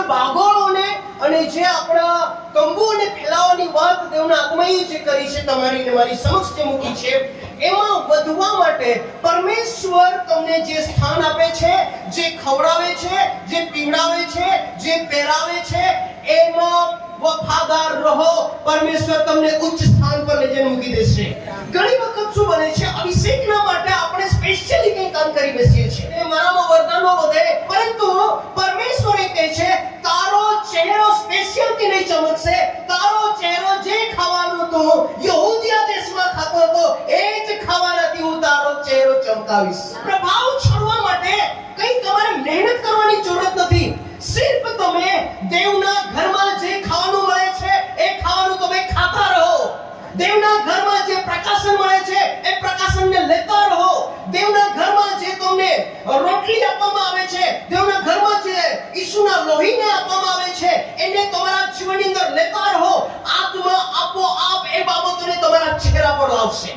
બાગોળોને અને જે આપણા તંબુઓને ફેલાવવાની વાત દેવના આત્માએ જે કરી છે તમારી ને મારી સમક્ષ જે મૂકી છે, એમાં વધવા માટે પરમેશ્વર તમને જે સ્થાન આપે છે, જે ખવડાવે છે, જે પીવડાવે છે, જે પહેરાવે છે, એમાં વફાદાર રહો. પરમેશ્વર તમને ઉચ્ચ સ્થાન પર લઈ જઈને મૂકી દેશે. ઘણી વખત શું બને છે, અભિષેકના માટે આપણે સ્પેશિયલી કંઈ કામ કરી બેસીએ છીએ, એ મારામાં વરદાનો વધે, પરંતુ પરમેશ્વર એ કહે છે તારો ચહેરો સ્પેશિયલથી નહીં ચમકશે. તારો ચહેરો જે ખાવાનું તું યહૂદિયા દેશમાં ખાતો હતો એ જ ખાવાનાથી હું તારો ચહેરો ચમકાવીશ. પ્રભાવ છોડવા માટે કંઈ તમારે મહેનત કરવાની જરૂરત નથી. સિર્ફ તમે દેવના ઘરમાં જે ખાવાનું મળે છે એ ખાવાનું તમે ખાતા રહો. દેવના ઘરમાં જે પ્રકાશન મળે છે એ પ્રકાશનને લેતા રહો. દેવના ઘરમાં જે તમને રોટલી આપવામાં આવે છે, દેવના ઘરમાં જે ઈસુના લોહીને આપવામાં આવે છે, એને તમારા જીવનની અંદર લેતા રહો. આત્મા આપોઆપ એ બાબતોને તમારા ચહેરા પર લાવશે.